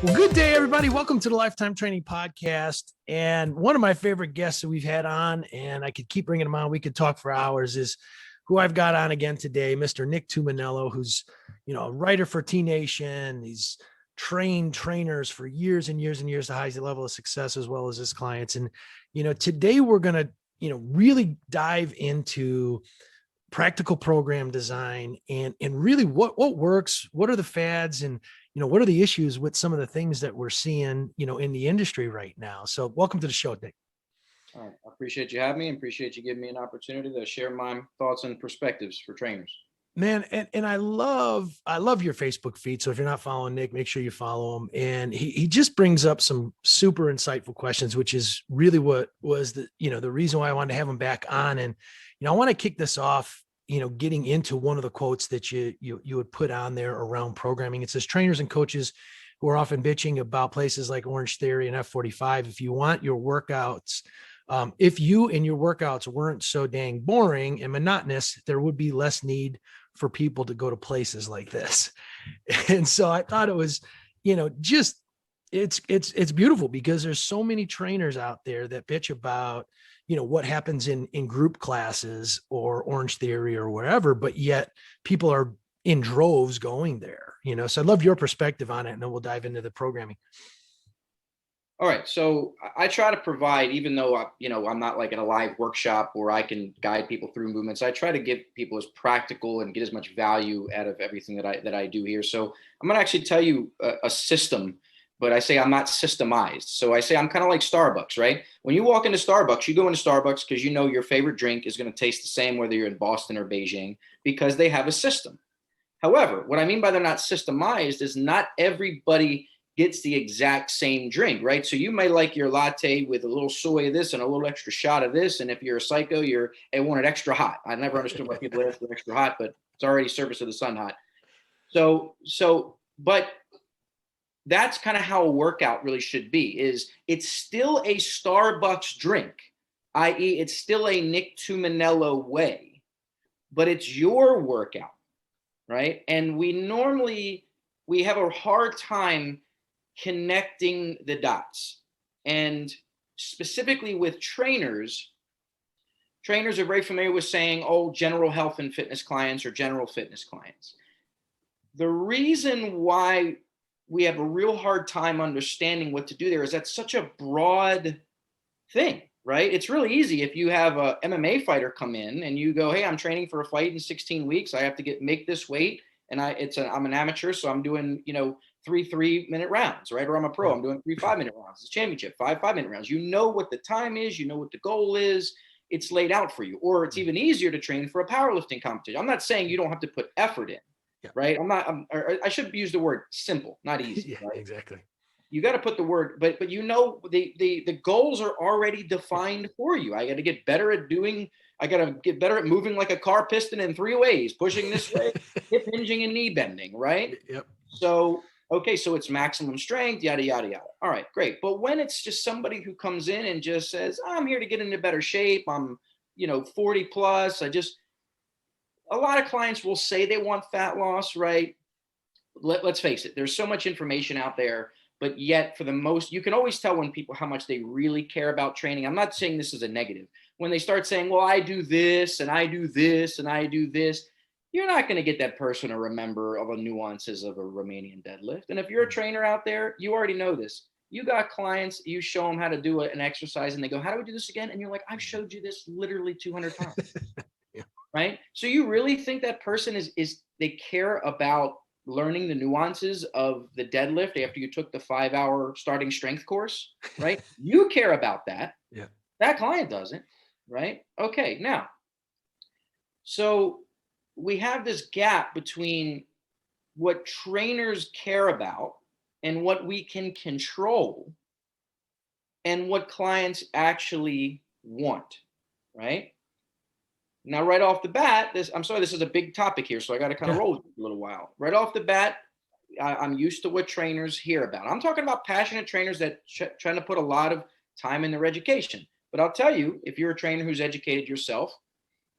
Well, good day, everybody. Welcome to the Lifetime Training Podcast. And one of my favorite guests that we've had on, and I could keep bringing him on, we could talk for hours, is who I've got on again today, Mr. Nick Tuminello, who's, a writer for T-Nation. He's trained trainers for years and years and years to high level of success, as well as his clients. And, today we're going to, really dive into practical program design and really what works, what are the fads, and what are the issues with some of the things that we're seeing in the industry right now. So welcome to the show, Nick. All right. I appreciate you having me and appreciate you giving me an opportunity to share my thoughts and perspectives for trainers. Man, and I love your Facebook feed. So if you're not following Nick, make sure you follow him. And he just brings up some super insightful questions, which is really what was the reason why I wanted to have him back on. And I want to kick this off, getting into one of the quotes that you would put on there around programming. It says, trainers and coaches who are often bitching about places like Orange Theory and F45, if you want your workouts, if you and your workouts weren't so dang boring and monotonous, there would be less need for people to go to places like this. And so I thought it was, just, it's beautiful because there's so many trainers out there that bitch about, what happens in group classes or Orange Theory or wherever, but yet people are in droves going there, so I'd love your perspective on it, and then we'll dive into the programming. All right. So I try to provide, even though, I'm not like in a live workshop where I can guide people through movements, I try to give people as practical and get as much value out of everything that I do here. So I'm going to actually tell you a system, but I say I'm not systemized. So I say I'm kind of like Starbucks, right? When you walk into Starbucks, you go into Starbucks because your favorite drink is going to taste the same whether you're in Boston or Beijing, because they have a system. However, what I mean by they're not systemized is not everybody gets the exact same drink, right? So you may like your latte with a little soy of this and a little extra shot of this. And if you're a psycho, I want it extra hot. I never understood why people ask for extra hot, but it's already service of the sun hot. But that's kind of how a workout really should be, is it's still a Starbucks drink, i.e. it's still a Nick Tuminello way, but it's your workout, right? And we have a hard time connecting the dots. And specifically with trainers are very familiar with saying, oh, general health and fitness clients or general fitness clients. The reason why we have a real hard time understanding what to do there is that's such a broad thing, right? It's really easy if you have a MMA fighter come in and you go, hey, I'm training for a fight in 16 weeks. I have to make this weight. And I'm an amateur, so I'm doing, 3 3-minute rounds, right? Or I'm a pro, I'm doing 3 5-minute rounds. It's a championship, 5 5-minute rounds. You know what the time is, you know what the goal is. It's laid out for you. Or it's even easier to train for a powerlifting competition. I'm not saying you don't have to put effort in, right? I should use the word simple, not easy. Yeah, right? Exactly. You got to put the word, but the goals are already defined for you. I got to get better at moving like a car piston in 3 ways, pushing this way, hip hinging and knee bending, right? Yep. So it's maximum strength, yada, yada, yada. All right, great. But when it's just somebody who comes in and just says, I'm here to get into better shape, I'm, 40 plus, a lot of clients will say they want fat loss, right? Let's face it, there's so much information out there, but yet you can always tell when people, how much they really care about training. I'm not saying this is a negative. When they start saying, well, I do this and I do this and I do this, you're not going to get that person to remember all the nuances of a Romanian deadlift. And if you're a trainer out there, you already know this. You got clients, you show them how to do an exercise and they go, how do we do this again? And you're like, I've showed you this literally 200 times, Yeah. Right? So you really think that person is they care about learning the nuances of the deadlift after you took the 5-hour starting strength course, right? You care about that. Yeah. That client doesn't, right? Okay. Now, so we have this gap between what trainers care about and what we can control and what clients actually want, right? Now, right off the bat, this is a big topic here, so I got to kind of roll with it a little while. Right off the bat, I'm used to what trainers hear about. I'm talking about passionate trainers that trying to put a lot of time in their education. But I'll tell you, if you're a trainer who's educated yourself,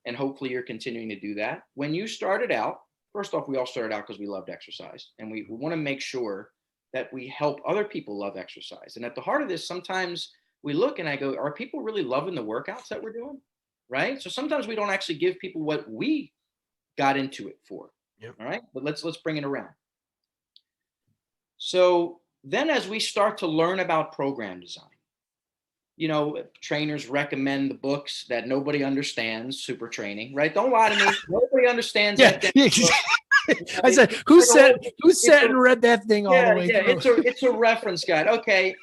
and hopefully you're continuing to do that, when you started out, first off, we all started out because we loved exercise, and we want to make sure that we help other people love exercise. And at the heart of this, sometimes we look and I go, are people really loving the workouts that we're doing? Right. So sometimes we don't actually give people what we got into it for. Yep. All right. But let's bring it around. So then as we start to learn about program design, trainers recommend the books that nobody understands, Super Training, right? Don't lie to me. Nobody understands that. I said, who sat and read that thing all the way through? It's a reference guide. Okay,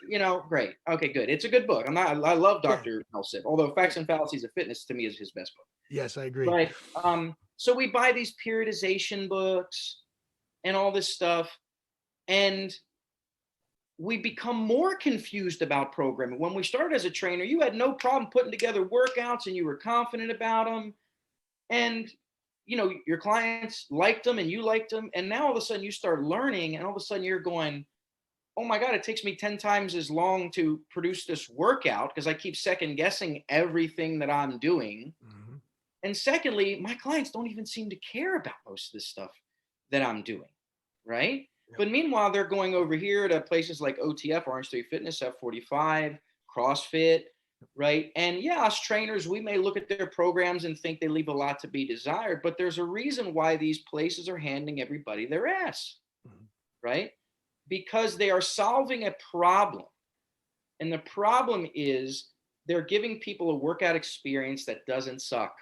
great. Okay, good. It's a good book. I love Dr. Melsip, although Facts and Fallacies of Fitness to me is his best book. Yes, I agree. Right. So we buy these periodization books and all this stuff, and we become more confused about programming. When we started as a trainer, you had no problem putting together workouts and you were confident about them. And, your clients liked them and you liked them. And now all of a sudden you start learning and all of a sudden you're going, oh my God, it takes me 10 times as long to produce this workout because I keep second guessing everything that I'm doing. Mm-hmm. And secondly, my clients don't even seem to care about most of this stuff that I'm doing, right? Yep. But meanwhile, they're going over here to places like OTF, Orange Theory Fitness, F45, CrossFit, right? And yeah, us trainers, we may look at their programs and think they leave a lot to be desired, but there's a reason why these places are handing everybody their ass, right? Because they are solving a problem. And the problem is they're giving people a workout experience that doesn't suck,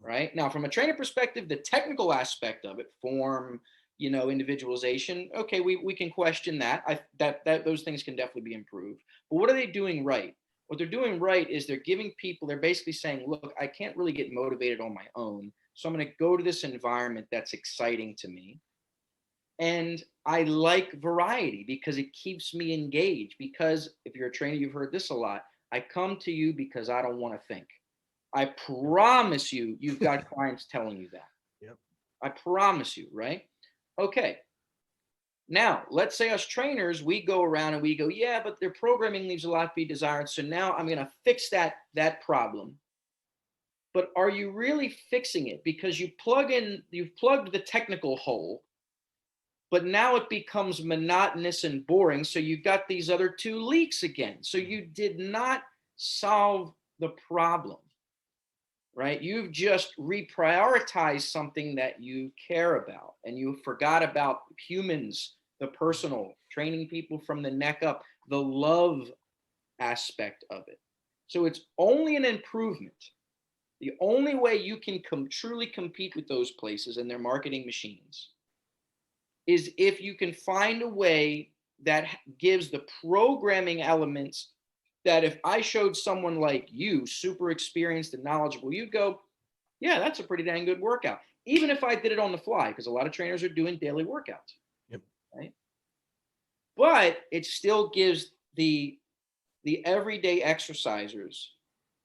right? Now, from a trainer perspective, the technical aspect of it, form, individualization, okay, we can question that. Those things can definitely be improved. But what are they doing right? What they're doing right is they're basically saying, look, I can't really get motivated on my own. So I'm going to go to this environment that's exciting to me. And I like variety because it keeps me engaged. Because if you're a trainer, you've heard this a lot. I come to you because I don't want to think. I promise you've got clients telling you that. Yep. I promise you, right? Okay. Now, let's say us trainers, we go around and we go, yeah, but their programming leaves a lot to be desired. So now I'm going to fix that problem. But are you really fixing it? Because you've plugged the technical hole, but now it becomes monotonous and boring. So you've got these other two leaks again. So you did not solve the problem, right? You've just reprioritized something that you care about, and you forgot about humans, the personal, training people from the neck up, the love aspect of it. So it's only an improvement. The only way you can truly compete with those places and their marketing machines is if you can find a way that gives the programming elements that if I showed someone like you, super experienced and knowledgeable, you'd go, yeah, that's a pretty dang good workout. Even if I did it on the fly, because a lot of trainers are doing daily workouts. Yep. Right? But it still gives the everyday exercisers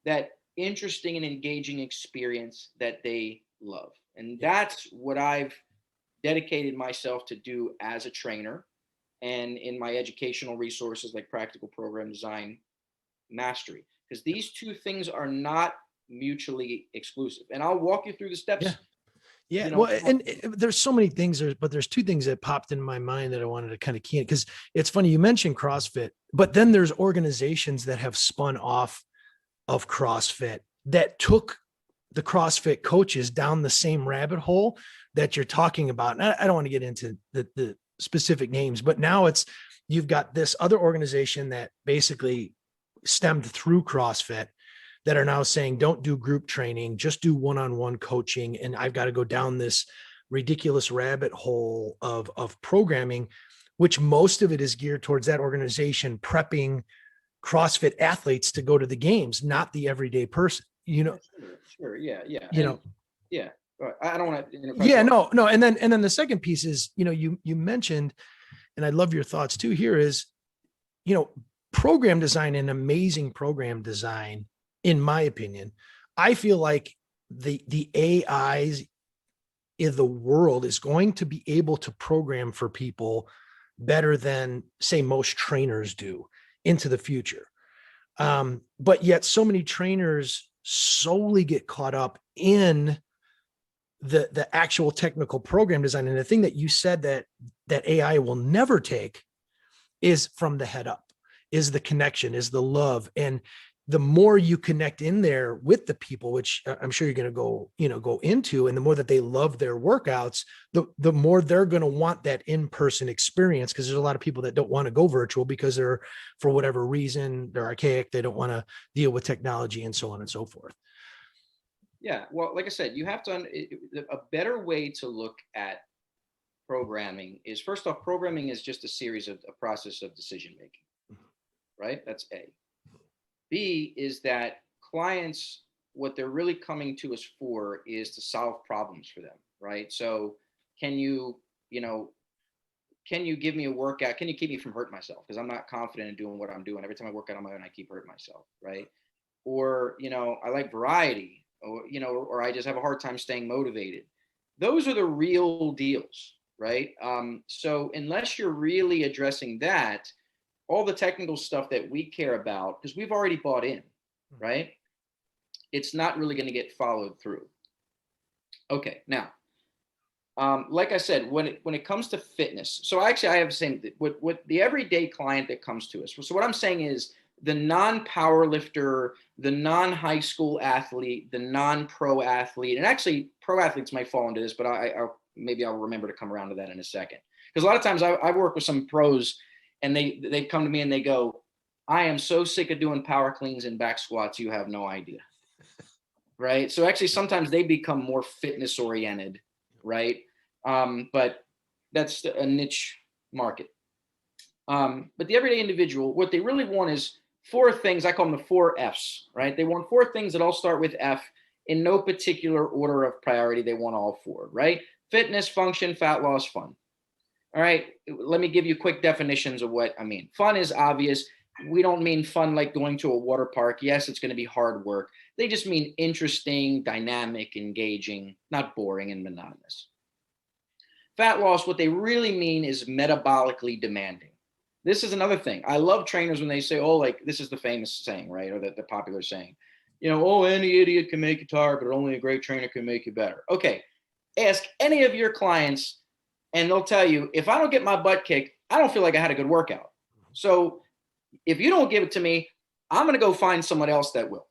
that interesting and engaging experience that they love. And that's what I've dedicated myself to do as a trainer and in my educational resources like Practical Program Design Mastery, because these two things are not mutually exclusive. And I'll walk you through the steps. Yeah. Well, and there's so many things, but there's two things that popped in my mind that I wanted to kind of key in, because it's funny, you mentioned CrossFit, but then there's organizations that have spun off of CrossFit that took the CrossFit coaches down the same rabbit hole that you're talking about. And I don't want to get into the specific names, but now you've got this other organization that basically stemmed through CrossFit that are now saying, don't do group training, just do one-on-one coaching. And I've got to go down this ridiculous rabbit hole of programming, which most of it is geared towards that organization prepping CrossFit athletes to go to the games, not the everyday person, Sure. Yeah. Yeah. I don't want to. Yeah, no. And then the second piece is, you mentioned, and I'd love your thoughts too, here is, program design and amazing program design, in my opinion. I feel like the AIs in the world is going to be able to program for people better than, say, most trainers do into the future. But yet so many trainers solely get caught up in the actual technical program design. And the thing that you said that AI will never take is from the head up, is the connection, is the love. And the more you connect in there with the people, which I'm sure you're going to go into, and the more that they love their workouts, the more they're going to want that in-person experience. Cause there's a lot of people that don't want to go virtual because they're, for whatever reason, they're archaic. They don't want to deal with technology and so on and so forth. Yeah. Well, like I said, you have to, a better way to look at programming is, first off, programming is just a process of decision making, right? That's A. B is that clients, what they're really coming to us for is to solve problems for them, right? So can you, you know, can you give me a workout? Can you keep me from hurting myself? Because I'm not confident in doing what I'm doing. Every time I work out on my own, I keep hurting myself, right? Or, I like variety, or I just have a hard time staying motivated. Those are the real deals, right? So unless you're really addressing that, all the technical stuff that we care about, because we've already bought in, right? It's not really going to get followed through. Okay, now, like I said, when it comes to fitness, so actually I have the same, what the everyday client that comes to us. So what I'm saying is the non-power lifter, the non-high school athlete, the non-pro athlete, and actually pro athletes might fall into this, but maybe I'll remember to come around to that in a second. Because a lot of times I work with some pros, and they come to me and they go, I am so sick of doing power cleans and back squats, you have no idea. Right? So actually sometimes they become more fitness oriented, right? But that's a niche market. But the everyday individual, what they really want is 4 things. I call them the 4 F's, right? They want 4 things that all start with F in no particular order of priority. They want all 4, right? Fitness, function, fat loss, fun. All right, let me give you quick definitions of what I mean. Fun is obvious. We don't mean fun like going to a water park. Yes, it's going to be hard work. They just mean interesting, dynamic, engaging, not boring and monotonous. Fat loss, what they really mean is metabolically demanding. This is another thing. I love trainers when they say, oh, like this is the famous saying, right? Or the popular saying, oh, any idiot can make you tired, but only a great trainer can make you better. Okay, ask any of your clients, and they'll tell you, if I don't get my butt kicked, I don't feel like I had a good workout. So if you don't give it to me, I'm going to go find someone else that will.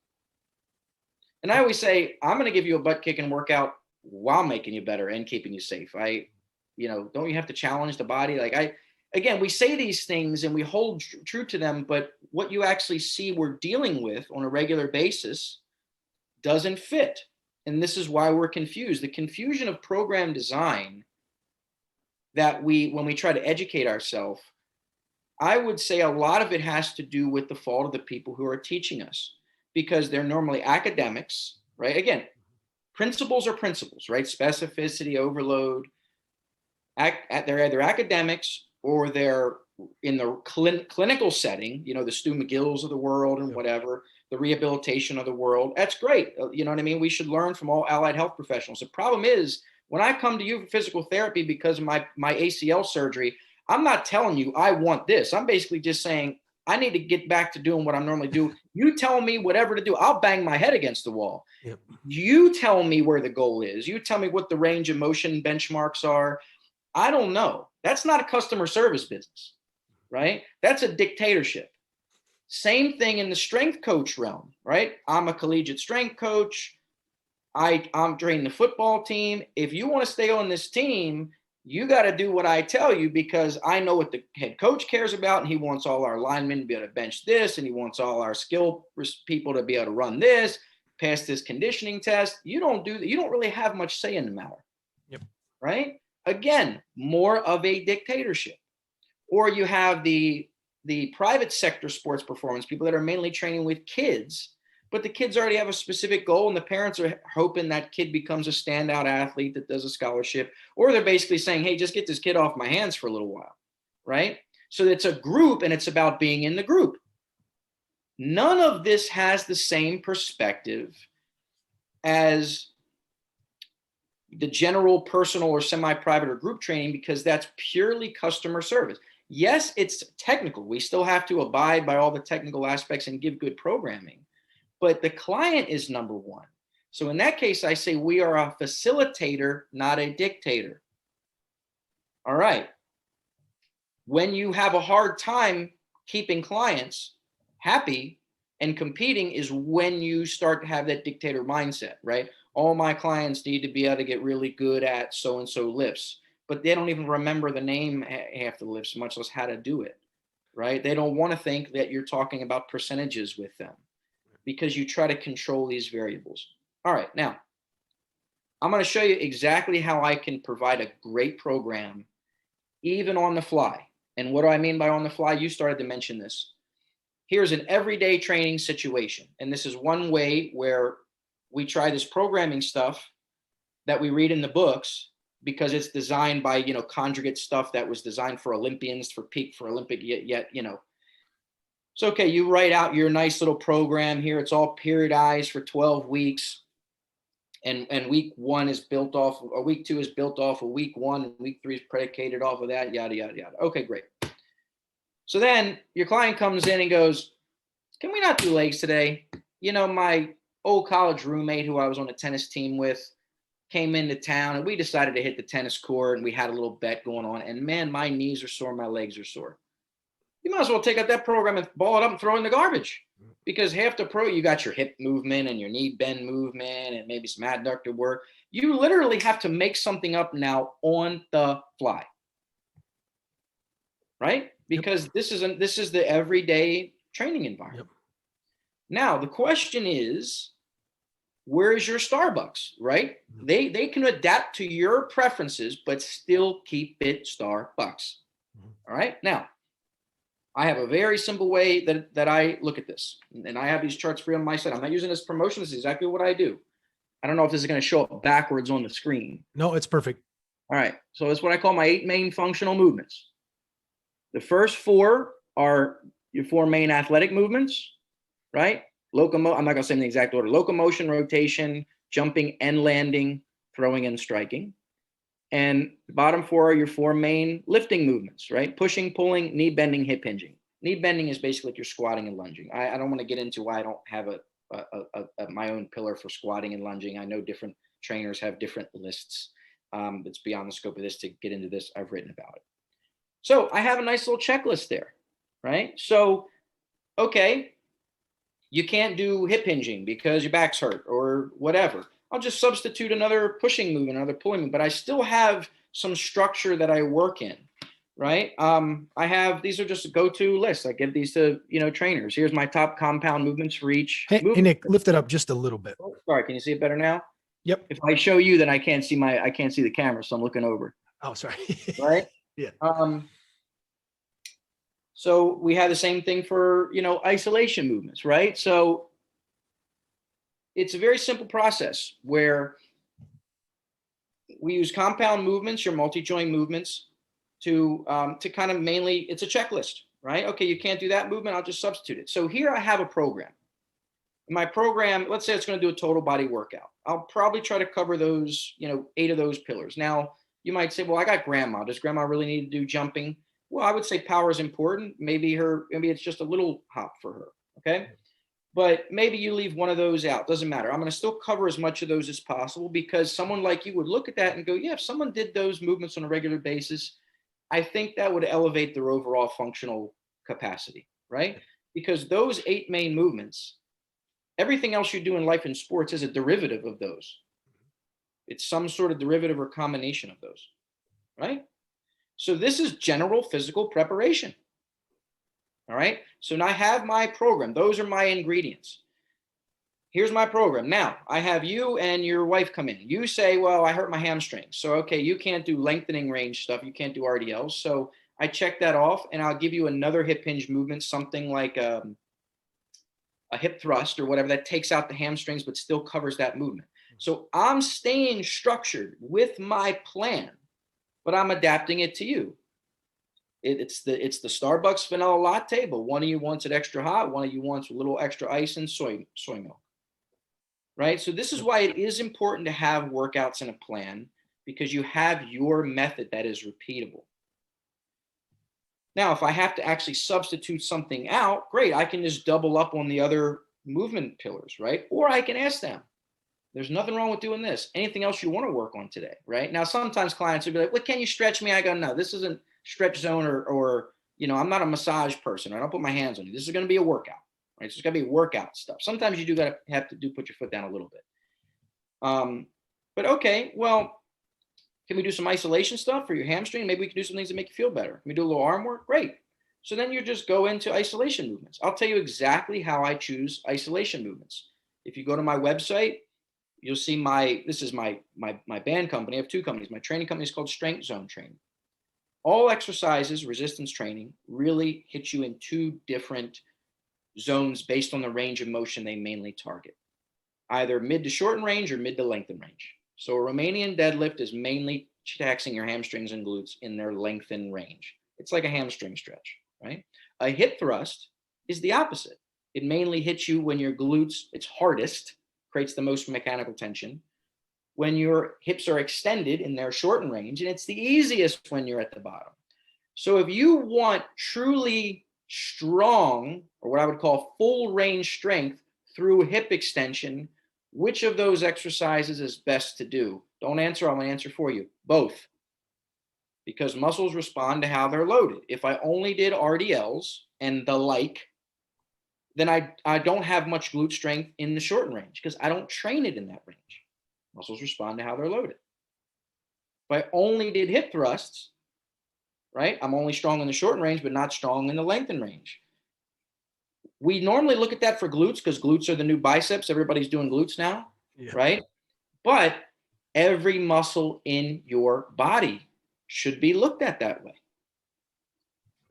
And I always say, I'm going to give you a butt kicking workout while making you better and keeping you safe. Don't you have to challenge the body? Again, we say these things and we hold true to them, but what you actually see we're dealing with on a regular basis doesn't fit. And this is why we're confused. The confusion of program design that when we try to educate ourselves, I would say a lot of it has to do with the fault of the people who are teaching us, because they're normally academics, right? Again, principles are principles, right? Specificity, overload. They're either academics or they're in the clinical setting, the Stu McGills of the world and whatever, the rehabilitation of the world. That's great. You know what I mean? We should learn from all allied health professionals. The problem is, when I come to you for physical therapy because of my ACL surgery, I'm not telling you I want this. I'm basically just saying I need to get back to doing what I normally do. You tell me whatever to do. I'll bang my head against the wall. Yep. You tell me where the goal is. You tell me what the range of motion benchmarks are. I don't know. That's not a customer service business, right? That's a dictatorship. Same thing in the strength coach realm, right? I'm a collegiate strength coach. I'm training the football team. If you want to stay on this team, you got to do what I tell you, because I know what the head coach cares about, and he wants all our linemen to be able to bench this, and he wants all our skill people to be able to run this, pass this conditioning test. You don't do that. You don't really have much say in the matter. Yep. Right? Again, more of a dictatorship. Or you have the private sector sports performance people that are mainly training with kids, but the kids already have a specific goal, and the parents are hoping that kid becomes a standout athlete that does a scholarship, or they're basically saying, hey, just get this kid off my hands for a little while, right? So it's a group, and it's about being in the group. None of this has the same perspective as the general personal or semi-private or group training, because that's purely customer service. Yes, it's technical. We still have to abide by all the technical aspects and give good programming, but the client is number one. So in that case, I say we are a facilitator, not a dictator. All right. When you have a hard time keeping clients happy and competing is when you start to have that dictator mindset, right? All my clients need to be able to get really good at so-and-so lifts, but they don't even remember the name half the lifts, much less how to do it, right? They don't want to think that you're talking about percentages with them because you try to control these variables. All right, now I'm going to show you exactly how I can provide a great program even on the fly. And what do I mean by on the fly? You started to mention this. Here's an everyday training situation. And this is one way where we try this programming stuff that we read in the books because it's designed by, conjugate stuff that was designed for Olympians, for peak, for Olympic, yet. It's okay. You write out your nice little program here. It's all periodized for 12 weeks. And week 1 is built off, or week 2 is built off of week 1, and week 3 is predicated off of that, yada, yada, yada. Okay, great. So then your client comes in and goes, can we not do legs today? My old college roommate who I was on a tennis team with came into town and we decided to hit the tennis court and we had a little bet going on. And man, my knees are sore, my legs are sore. You might as well take out that program and ball it up and throw it in the garbage. Because half the pro, you got your hip movement and your knee bend movement and maybe some adductor work. You literally have to make something up now on the fly, right? Because this is the everyday training environment. Yep. Now the question is, where is your Starbucks, right? They can adapt to your preferences, but still keep it Starbucks. All right. Now, I have a very simple way that I look at this. And I have these charts for you on my side. I'm not using this promotion. This is exactly what I do. I don't know if this is going to show up backwards on the screen. No, it's perfect. All right. So it's what I call my 8 main functional movements. The first 4 are your 4 main athletic movements, right? I'm not going to say in the exact order. Locomotion, rotation, jumping and landing, throwing and striking. And the bottom 4 are your 4 main lifting movements, right? Pushing, pulling, knee bending, hip hinging. Knee bending is basically like your squatting and lunging. I don't want to get into why I don't have my own pillar for squatting and lunging. I know different trainers have different lists. It's beyond the scope of this to get into this. I've written about it. So I have a nice little checklist there, right? So, okay, you can't do hip hinging because your back's hurt or whatever. I'll just substitute another pushing movement, another pulling movement, but I still have some structure that I work in, right? These are just go-to lists. I give these to, trainers. Here's my top compound movements for each. Hey, Nick, lift it up just a little bit. Oh, sorry, can you see it better now? Yep. If I show you, then I can't see the camera, so I'm looking over. Oh, sorry. Right? Yeah. So we have the same thing for, isolation movements, right? So it's a very simple process where we use compound movements, your multi-joint movements, to kind of mainly, it's a checklist, right? Okay, you can't do that movement, I'll just substitute it. So here I have a program. My program, let's say it's going to do a total body workout. I'll probably try to cover those, 8 of those pillars. Now, you might say, well, I got grandma. Does grandma really need to do jumping? Well, I would say power is important. Maybe it's just a little hop for her, okay? But maybe you leave one of those out. Doesn't matter. I'm going to still cover as much of those as possible because someone like you would look at that and go, yeah, if someone did those movements on a regular basis, I think that would elevate their overall functional capacity, right? Because those 8 main movements, everything else you do in life and sports is a derivative of those. It's some sort of derivative or combination of those, right? So this is general physical preparation. All right. So now I have my program. Those are my ingredients. Here's my program. Now I have you and your wife come in. You say, well, I hurt my hamstring. So, okay, you can't do lengthening range stuff. You can't do RDLs. So I check that off and I'll give you another hip hinge movement, something like a hip thrust or whatever that takes out the hamstrings, but still covers that movement. So I'm staying structured with my plan, but I'm adapting it to you. It's the Starbucks vanilla latte, but one of you wants it extra hot, one of you wants a little extra ice and soy milk, right? So this is why it is important to have workouts in a plan, because you have your method that is repeatable. Now, if I have to actually substitute something out, great, I can just double up on the other movement pillars, right? Or I can ask them, there's nothing wrong with doing this. Anything else you want to work on today, right? Now, sometimes clients will be like, well, can you stretch me? I go, no, this isn't stretch zone or I'm not a massage person. I don't put my hands on you. This is going to be a workout, right? So it's got to be workout stuff. Sometimes you do have to put your foot down a little bit. But okay, well, can we do some isolation stuff for your hamstring? Maybe we can do some things that make you feel better. Can we do a little arm work? Great. So then you just go into isolation movements. I'll tell you exactly how I choose isolation movements. If you go to my website, you'll see this is my band company. I have two companies. My training company is called Strength Zone Training. All exercises, resistance training, really hit you in two different zones based on the range of motion they mainly target. Either mid to shorten range or mid to lengthen range. So a Romanian deadlift is mainly taxing your hamstrings and glutes in their lengthen range. It's like a hamstring stretch, right? A hip thrust is the opposite. It mainly hits you when your glutes, it's hardest, creates the most mechanical tension, when your hips are extended in their shortened range, and it's the easiest when you're at the bottom. So if you want truly strong, or what I would call full range strength through hip extension, which of those exercises is best to do? Don't answer, I'm going to answer for you. Both. Because muscles respond to how they're loaded. If I only did RDLs and the like, then I don't have much glute strength in the shortened range because I don't train it in that range. Muscles respond to how they're loaded. If I only did hip thrusts, right, I'm only strong in the shortened range, but not strong in the lengthened range. We normally look at that for glutes because glutes are the new biceps. Everybody's doing glutes now, right? But every muscle in your body should be looked at that way.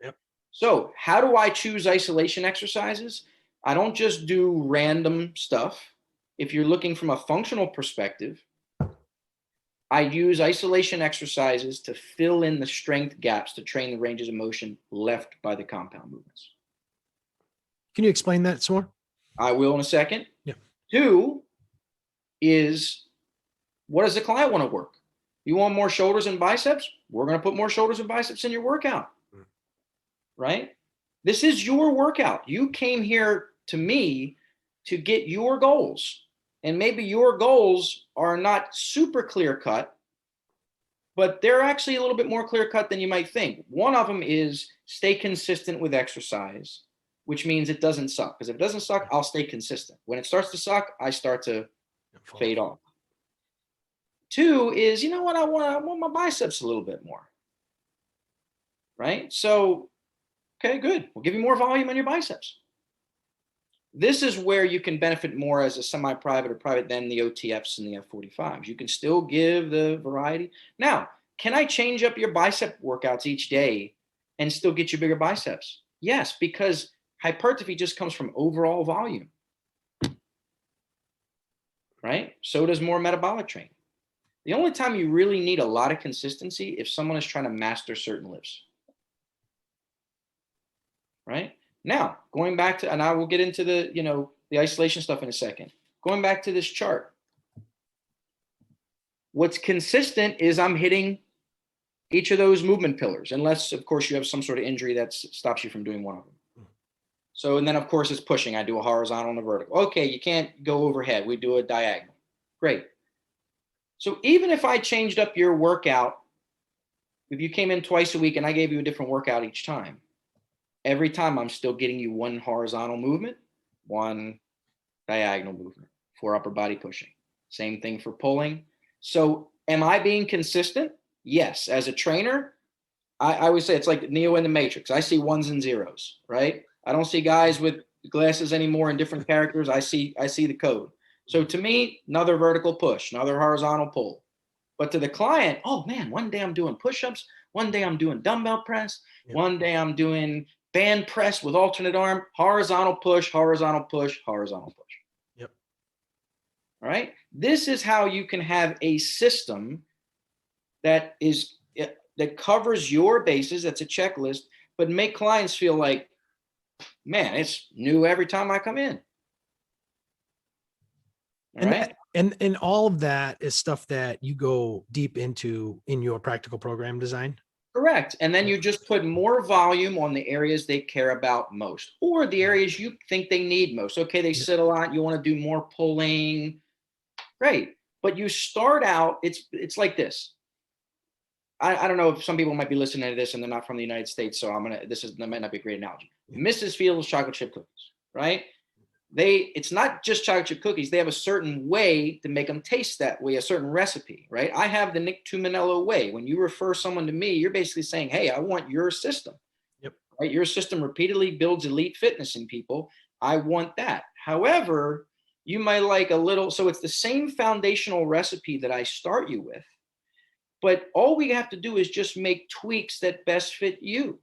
Yep. So how do I choose isolation exercises? I don't just do random stuff. If you're looking from a functional perspective, I use isolation exercises to fill in the strength gaps to train the ranges of motion left by the compound movements. Can you explain that some more? I will in a second. Yeah. Two is, what does the client want to work? You want more shoulders and biceps? We're going to put more shoulders and biceps in your workout, right? This is your workout. You came here to me to get your goals. And maybe your goals are not super clear cut, but they're actually a little bit more clear cut than you might think. One of them is stay consistent with exercise, which means it doesn't suck. Because if it doesn't suck, I'll stay consistent. When it starts to suck, I start to fade off. Two is, you know what, I want my biceps a little bit more, right? So, okay, good. We'll give you more volume on your biceps. This is where you can benefit more as a semi-private or private than the OTFs and the F45s. You can still give the variety. Now, can I change up your bicep workouts each day and still get you bigger biceps? Yes, because hypertrophy just comes from overall volume, right? So does more metabolic training. The only time you really need a lot of consistency if someone is trying to master certain lifts, right? Now, going back to, and I will get into the isolation stuff in a second. Going back to this chart, what's consistent is I'm hitting each of those movement pillars, unless, of course, you have some sort of injury that stops you from doing one of them. So, and then, of course, it's pushing. I do a horizontal and a vertical. Okay, you can't go overhead. We do a diagonal. Great. So even if I changed up your workout, if you came in twice a week and I gave you a different workout each time, every time I'm still getting you one horizontal movement, one diagonal movement for upper body pushing. Same thing for pulling. So am I being consistent? Yes. As a trainer, I always say it's like Neo in the Matrix. I see ones and zeros, right? I don't see guys with glasses anymore in different characters. I see the code. So to me, another vertical push, another horizontal pull. But to the client, oh man, one day I'm doing push-ups, one day I'm doing dumbbell press, one day I'm doing band press with alternate arm, horizontal push, horizontal push, horizontal push. Yep. All right. This is how you can have a system that covers your bases. That's a checklist, but make clients feel like, man, it's new every time I come in. All right. And all of that is stuff that you go deep into in your practical program design. Correct. And then you just put more volume on the areas they care about most, or the areas you think they need most. Okay, they sit a lot. You want to do more pulling. Great. But you start out, it's like this. I don't know if some people might be listening to this and they're not from the United States, so that might not be a great analogy. Mrs. Fields chocolate chip cookies, right? It's not just chocolate chip cookies. They have a certain way to make them taste that way, a certain recipe, right? I have the Nick Tuminello way. When you refer someone to me, you're basically saying, hey, I want your system. Yep. Right? Your system repeatedly builds elite fitness in people. I want that. However, you might like a little, so it's the same foundational recipe that I start you with, but all we have to do is just make tweaks that best fit you.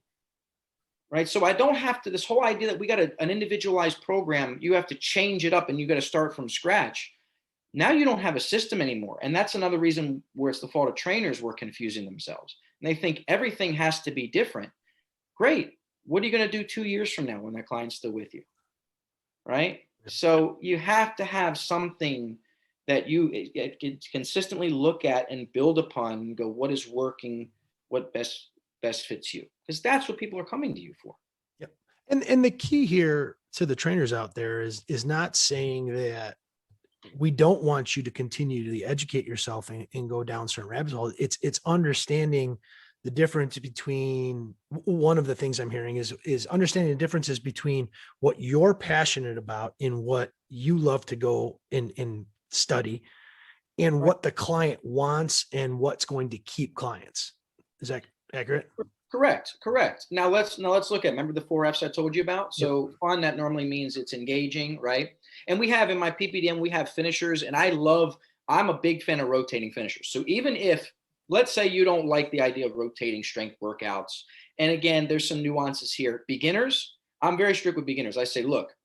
Right. So I don't have to, this whole idea that we got an individualized program, you have to change it up and you got to start from scratch. Now you don't have a system anymore. And that's another reason where it's the fault of trainers were confusing themselves. And they think everything has to be different. Great. What are you going to do 2 years from now when that client's still with you? Right. So you have to have something that you consistently look at and build upon and go, what is working? What best fits you, because that's what people are coming to you for. Yep. And the key here to the trainers out there is not saying that we don't want you to continue to educate yourself and go down certain rabbit holes. It's understanding the difference between, one of the things I'm hearing is understanding the differences between what you're passionate about and what you love to go and study, and Right. what the client wants and what's going to keep clients. Is that accurate? Correct. Now let's look at, remember the 4 F's I told you about? So Yep. fun, that normally means it's engaging, right? And we have in my PPDM, we have finishers, and I'm a big fan of rotating finishers. So even if, let's say you don't like the idea of rotating strength workouts, and again, there's some nuances here. Beginners, I'm very strict with beginners. I say, look,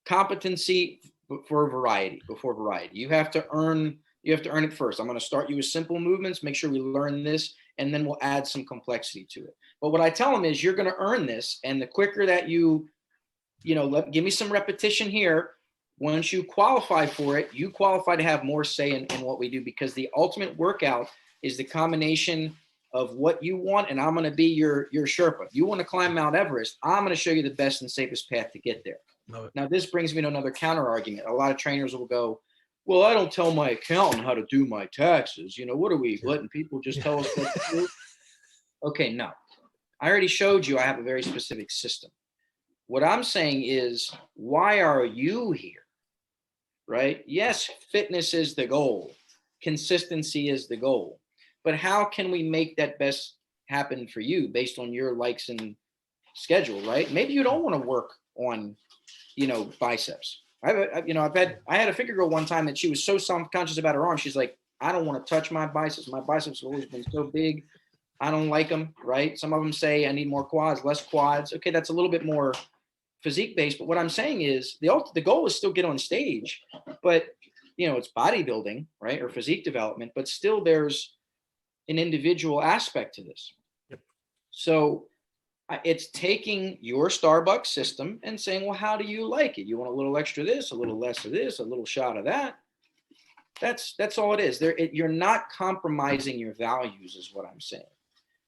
competency before variety. You have to earn it first. I'm going to start you with simple movements, make sure we learn this, and then we'll add some complexity to it. But what I tell them is, you're going to earn this, and the quicker that give me some repetition here. Once you qualify for it, you qualify to have more say in what we do, because the ultimate workout is the combination of what you want, and I'm going to be your Sherpa. You want to climb Mount Everest, I'm going to show you the best and safest path to get there. Now, this brings me to another counter argument. A lot of trainers will go, well, I don't tell my accountant how to do my taxes. What are we letting people just tell us what to do? Okay, no. I already showed you I have a very specific system. What I'm saying is, why are you here? Right? Yes, fitness is the goal. Consistency is the goal. But how can we make that best happen for you based on your likes and schedule, right? Maybe you don't want to work on, biceps. I had a figure girl one time that she was so self-conscious about her arms. She's like, I don't want to touch my biceps. My biceps have always been so big. I don't like them, right? Some of them say I need more quads, less quads. Okay, that's a little bit more physique based. But what I'm saying is the goal is still get on stage, but it's bodybuilding, right? Or physique development, but still there's an individual aspect to this. Yep. So it's taking your Starbucks system and saying, well, how do you like it? You want a little extra this, a little less of this, a little shot of that. That's all it is. You're not compromising your values, is what I'm saying.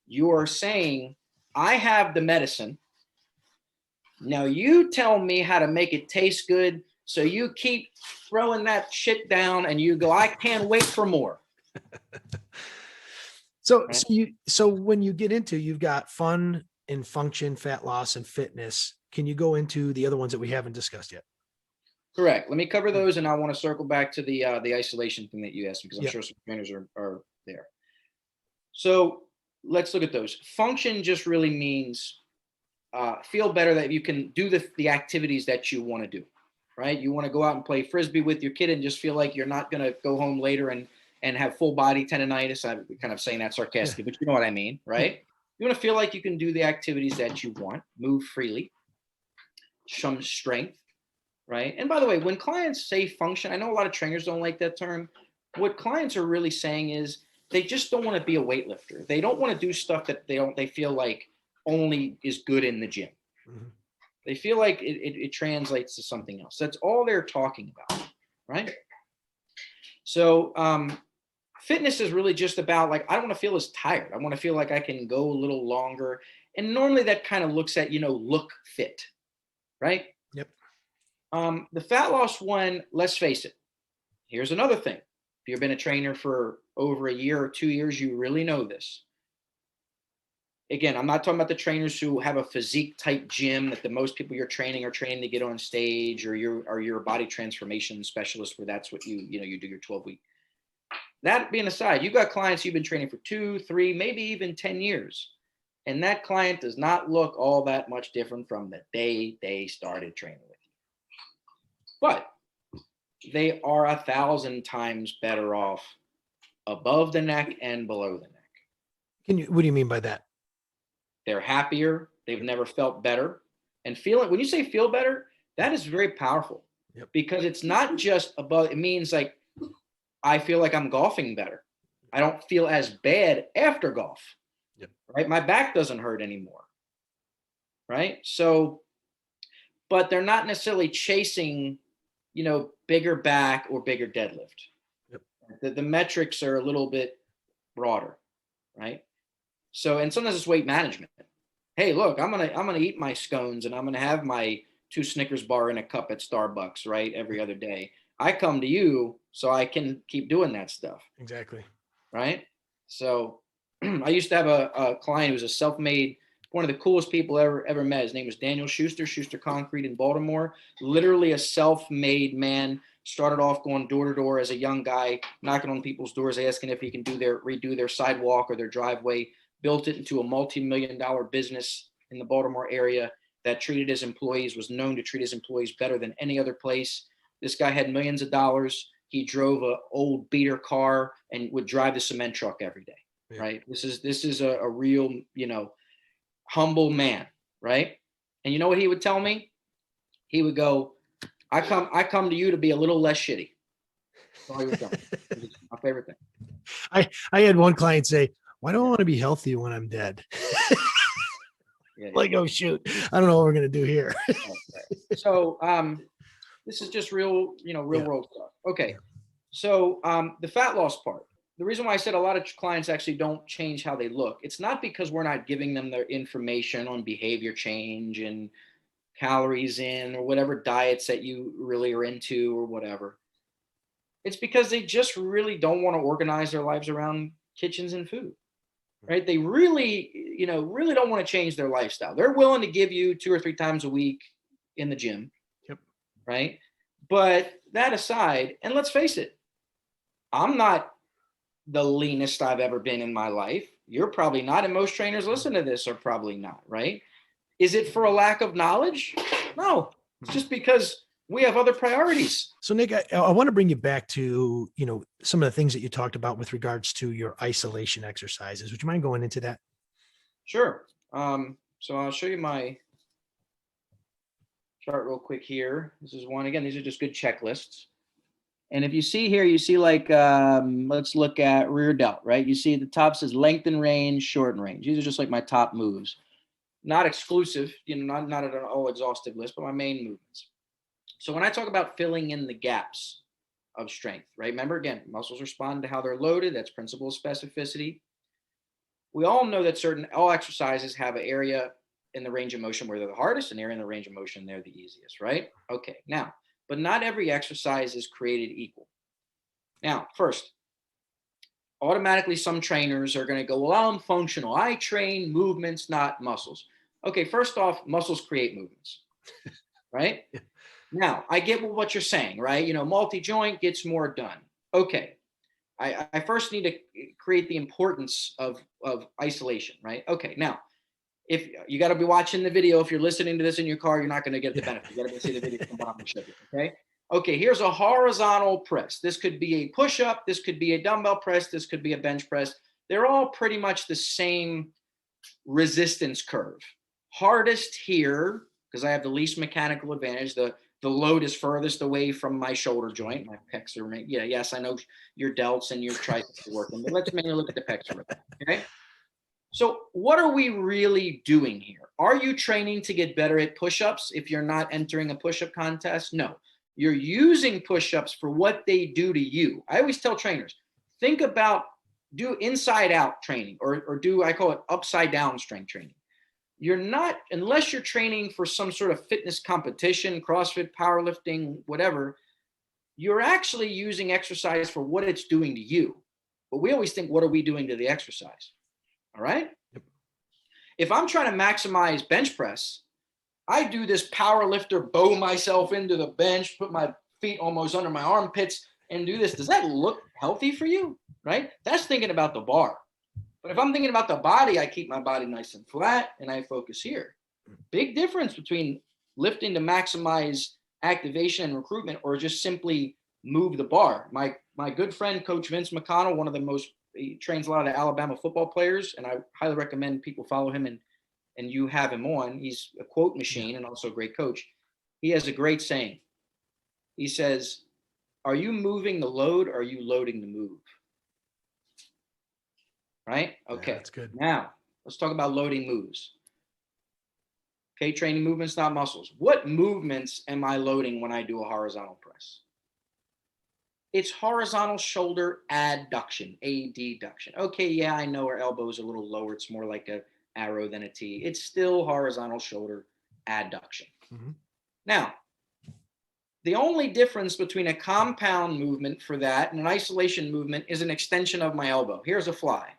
You are saying, I have the medicine. Now you tell me how to make it taste good. So you keep throwing that shit down and you go, I can't wait for more. So when you get into, you've got fun and function, fat loss, and fitness. Can you go into the other ones that we haven't discussed yet? Correct. Let me cover those, and I want to circle back to the isolation thing that you asked me, because I'm sure some trainers are there. So let's look at those. Function just really means feel better that you can do the activities that you want to do, right? You want to go out and play Frisbee with your kid and just feel like you're not going to go home later and have full body tendonitis. I'm kind of saying that sarcastically, but you know what I mean, right? You want to feel like you can do the activities that you want, move freely, some strength, right? And by the way, when clients say function, I know a lot of trainers don't like that term. What clients are really saying is they just don't want to be a weightlifter. They don't want to do stuff that they feel like only is good in the gym. Mm-hmm. They feel like it translates to something else. That's all they're talking about, right? So fitness is really just about, like, I don't want to feel as tired. I want to feel like I can go a little longer. And normally that kind of looks at, look fit, right? Yep. The fat loss one, let's face it. Here's another thing. If you've been a trainer for over a year or 2 years, you really know this. Again, I'm not talking about the trainers who have a physique type gym that the most people you're training are training to get on stage, or you're a body transformation specialist where that's what you do your 12-week. That being aside, you've got clients you've been training for 2, 3, maybe even 10 years. And that client does not look all that much different from the day they started training with you. But they are 1,000 times better off above the neck and below the neck. What do you mean by that? They're happier. They've never felt better. And feeling, when you say feel better, that is very powerful. Yep. Because it's not just above, it means like, I feel like I'm golfing better. I don't feel as bad after golf. Yep. Right? My back doesn't hurt anymore. Right? So, but they're not necessarily chasing, bigger back or bigger deadlift. Yep. The metrics are a little bit broader, right? So, and sometimes it's weight management. Hey, look, I'm gonna eat my scones and I'm gonna have my 2 Snickers bar in a cup at Starbucks, right, every other day. I come to you so I can keep doing that stuff. Exactly. Right. So I used to have a client who was a self-made, one of the coolest people ever met. His name was Daniel Schuster Concrete in Baltimore. Literally a self-made man. Started off going door to door as a young guy, knocking on people's doors, asking if he can redo their sidewalk or their driveway. Built it into a multi-million-dollar business in the Baltimore area that was known to treat his employees better than any other place. This guy had millions of dollars. He drove an old beater car and would drive the cement truck every day. Yeah. Right. This is a real, humble man. Right. And you know what he would tell me? He would go, I come to you to be a little less shitty. That's all he would tell me. It's my favorite thing. I had one client say, why do I want to be healthy when I'm dead? Yeah. Like, oh shoot, I don't know what we're gonna do here. Right. So this is just real world stuff. Okay. So the fat loss part. The reason why I said a lot of clients actually don't change how they look, it's not because we're not giving them their information on behavior change and calories in or whatever diets that you really are into or whatever. It's because they just really don't want to organize their lives around kitchens and food. Right? They really, really don't want to change their lifestyle. They're willing to give you 2 or 3 times a week in the gym. Yep. Right? But that aside, and let's face it, I'm not the leanest I've ever been in my life. You're probably not, and most trainers listen to this are probably not, right? Is it for a lack of knowledge? No, it's just because we have other priorities. So Nick, I want to bring you back to, some of the things that you talked about with regards to your isolation exercises. Would you mind going into that? Sure. So I'll show you my chart real quick here. This is one, again, these are just good checklists. And if you see here, you see like, let's look at rear delt, right? You see at the top says lengthen range, shorten range. These are just like my top moves. Not exclusive, not an all exhaustive list, but my main movements. So when I talk about filling in the gaps of strength, right? Remember, again, muscles respond to how they're loaded. That's principle of specificity. We all know that all exercises have an area in the range of motion where they're the hardest, and area in the range of motion they're the easiest, right? Okay, now, but not every exercise is created equal. Now, first, automatically some trainers are going to go, well, I'm functional. I train movements, not muscles. Okay, first off, muscles create movements, right? Yeah. Now, I get what you're saying, right? Multi-joint gets more done. Okay, I first need to create the importance of isolation, right? Okay, now, if you got to be watching the video, if you're listening to this in your car, you're not going to get the benefit. You got to see the video from bottom to show you, okay? Okay, here's a horizontal press. This could be a push-up. This could be a dumbbell press. This could be a bench press. They're all pretty much the same resistance curve. Hardest here, because I have the least mechanical advantage. The load is furthest away from my shoulder joint. My pecs are, yes, I know your delts and your triceps are working, but let's mainly look at the pecs right now, okay? So what are we really doing here? Are you training to get better at push-ups if you're not entering a push-up contest? No. You're using push-ups for what they do to you. I always tell trainers, think about, do inside-out training or do, I call it upside-down strength training. You're not, unless you're training for some sort of fitness competition, CrossFit, powerlifting, whatever, you're actually using exercise for what it's doing to you. But we always think, what are we doing to the exercise? All right. Yep. If I'm trying to maximize bench press, I do this power lifter, bow myself into the bench, put my feet almost under my armpits and do this. Does that look healthy for you? Right? That's thinking about the bar. But if I'm thinking about the body, I keep my body nice and flat and I focus here. Big difference between lifting to maximize activation and recruitment or just simply move the bar. My good friend, Coach Vince McConnell, one of the most, he trains a lot of the Alabama football players, and I highly recommend people follow him and you have him on. He's a quote machine and also a great coach. He has a great saying. He says, are you moving the load or are you loading the move? Right? Okay. Yeah, that's good. Now, let's talk about loading moves. Okay, training movements, not muscles. What movements am I loading when I do a horizontal press? It's horizontal shoulder adduction, adduction. Okay, yeah, I know our elbow is a little lower. It's more like a arrow than a T. It's still horizontal shoulder adduction. Mm-hmm. Now, the only difference between a compound movement for that and an isolation movement is an extension of my elbow. Here's a fly,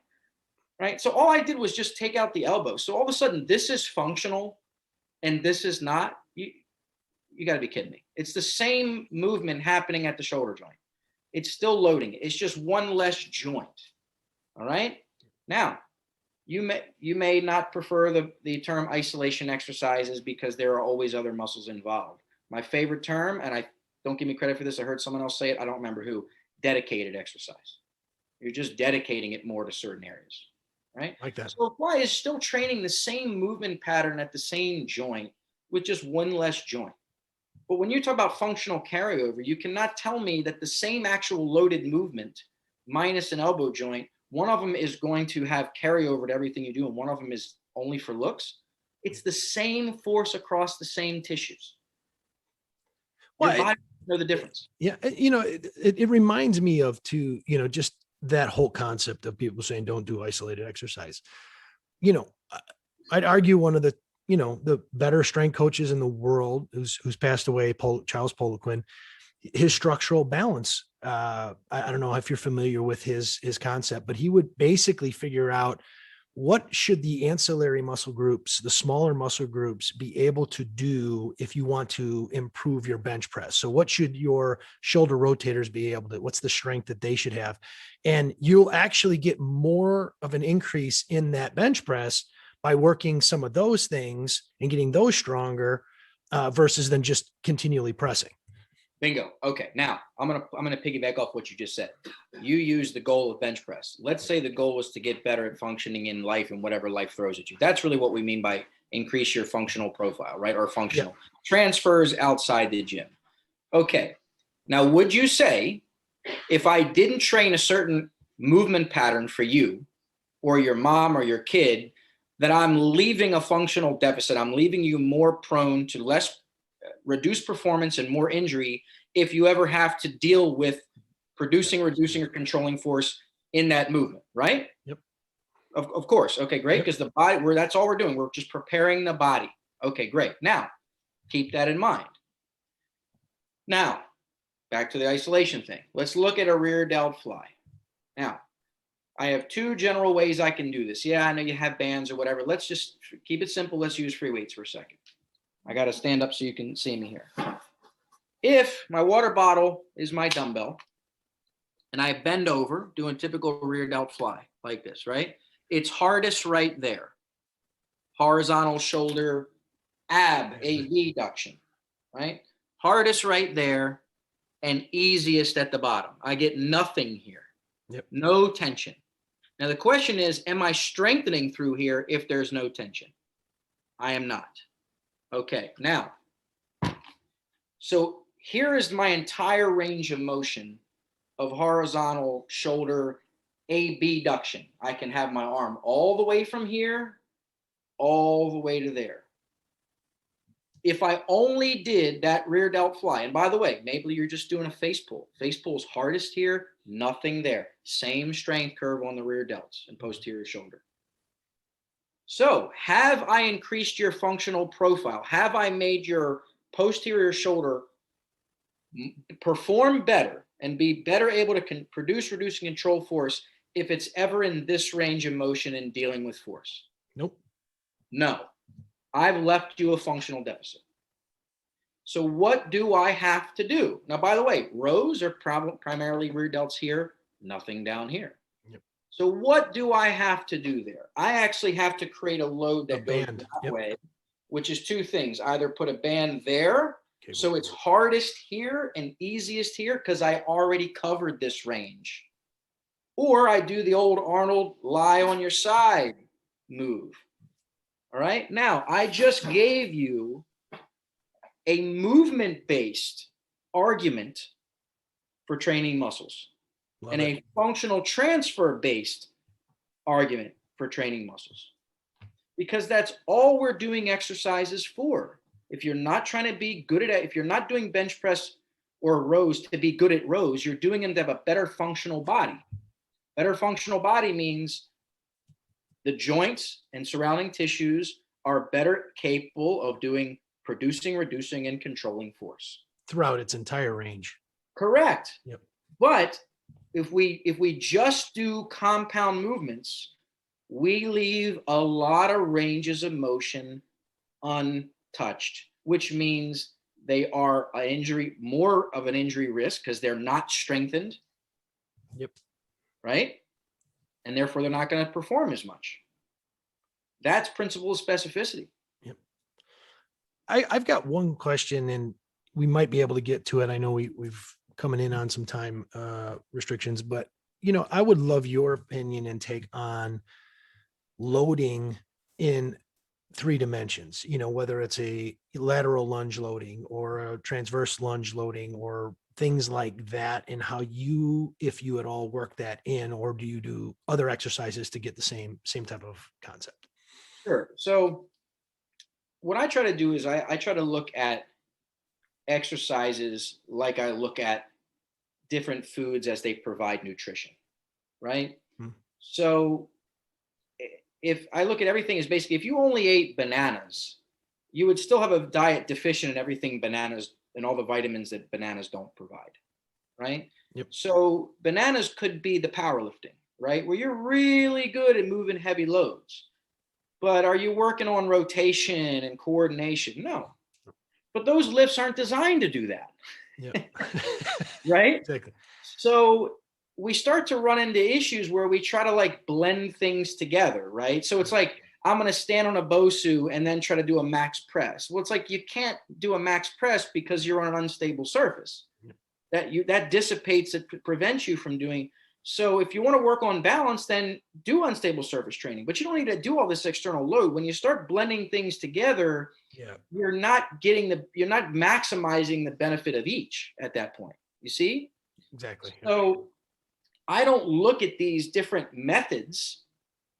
right? So all I did was just take out the elbow. So all of a sudden, this is functional and this is not. You got to be kidding me. It's the same movement happening at the shoulder joint. It's still loading it. It's just one less joint. All right. Now, you may not prefer the term isolation exercises because there are always other muscles involved. My favorite term, and don't give me credit for this, I heard someone else say it, I don't remember who, dedicated exercise. You're just dedicating it more to certain areas, right? Like that. So Fly is still training the same movement pattern at the same joint with just one less joint. But when you talk about functional carryover, you cannot tell me that the same actual loaded movement minus an elbow joint, one of them is going to have carryover to everything you do, and one of them is only for looks. It's the same force across the same tissues. Your body know the difference. Yeah, it reminds me of just that whole concept of people saying don't do isolated exercise. I'd argue one of the the better strength coaches in the world who's passed away, Charles Poliquin, his structural balance. I don't know if you're familiar with his concept, but he would basically figure out what should the ancillary muscle groups, the smaller muscle groups, be able to do if you want to improve your bench press. So what should your shoulder rotators be able to, what's the strength that they should have? And you'll actually get more of an increase in that bench press by working some of those things and getting those stronger versus than just continually pressing. Bingo. Okay. Now I'm gonna piggyback off what you just said. You use the goal of bench press. Let's say the goal was to get better at functioning in life and whatever life throws at you. That's really what we mean by increase your functional profile, right? Or functional transfers outside the gym. Okay. Now, would you say if I didn't train a certain movement pattern for you or your mom or your kid, that I'm leaving a functional deficit? I'm leaving you more prone to less reduced performance and more injury if you ever have to deal with producing, reducing, or controlling force in that movement, right? Yep. Of course. Okay, great. Because the body, that's all we're doing. We're just preparing the body. Okay, great. Now, keep that in mind. Now, back to the isolation thing. Let's look at a rear delt fly. Now, I have two general ways I can do this. Yeah, I know you have bands or whatever. Let's just keep it simple. Let's use free weights for a second. I got to stand up so you can see me here. If my water bottle is my dumbbell and I bend over doing typical rear delt fly like this, right? It's hardest right there. Horizontal shoulder abduction, right? Hardest right there and easiest at the bottom. I get nothing here. Yep. No tension. Now the question is, am I strengthening through here if there's no tension? I am not. Okay, now, so here is my entire range of motion of horizontal shoulder abduction. I can have my arm all the way from here, all the way to there. If I only did that rear delt fly, and by the way, maybe you're just doing a face pull. Face pull is hardest here, nothing there. Same strength curve on the rear delts and posterior shoulder. So have I increased your functional profile? Have I made your posterior shoulder perform better and be better able to produce, reduce, and control force if it's ever in this range of motion and dealing with force? Nope. No, I've left you a functional deficit. So what do I have to do? Now, by the way, rows are primarily rear delts here, nothing down here. Yep. So what do I have to do there? I actually have to create a load that goes that way, which is two things. Either put a band there, so it's hardest here and easiest here because I already covered this range. Or I do the old Arnold lie on your side move. All right. Now, I just gave you a movement-based argument for training muscles and a functional transfer-based argument for training muscles, because that's all we're doing exercises for. If you're not trying to be good at it, if you're not doing bench press or rows to be good at rows, you're doing them to have a better functional body. Better functional body means the joints and surrounding tissues are better capable of producing, reducing, and controlling force throughout its entire range. Correct. Yep. But if we just do compound movements, we leave a lot of ranges of motion untouched, which means they are more of an injury risk because they're not strengthened. Yep. Right? And therefore they're not going to perform as much. That's principle of specificity. Yep. I've got one question, and we might be able to get to it. I know we've coming in on some time restrictions, but I would love your opinion and take on loading in 3 dimensions, whether it's a lateral lunge loading or a transverse lunge loading or things like that, and how you, if you at all, work that in, or do you do other exercises to get the same type of concept? Sure. So what I try to do is I try to look at exercises like I look at different foods as they provide nutrition, right? Hmm. So if I look at everything as basically, if you only ate bananas, you would still have a diet deficient in everything bananas and all the vitamins that bananas don't provide, right? Yep. So bananas could be the powerlifting, right? Where you're really good at moving heavy loads, but are you working on rotation and coordination? No. But those lifts aren't designed to do that. Yeah. Right? Exactly. So we start to run into issues where we try to blend things together, right? So it's like, I'm going to stand on a BOSU and then try to do a max press. Well, it's like you can't do a max press because you're on an unstable surface. That dissipates, it prevents you from doing. So if you want to work on balance, then do unstable surface training. But you don't need to do all this external load. When you start blending things together, you're not maximizing the benefit of each at that point. You see? Exactly. So I don't look at these different methods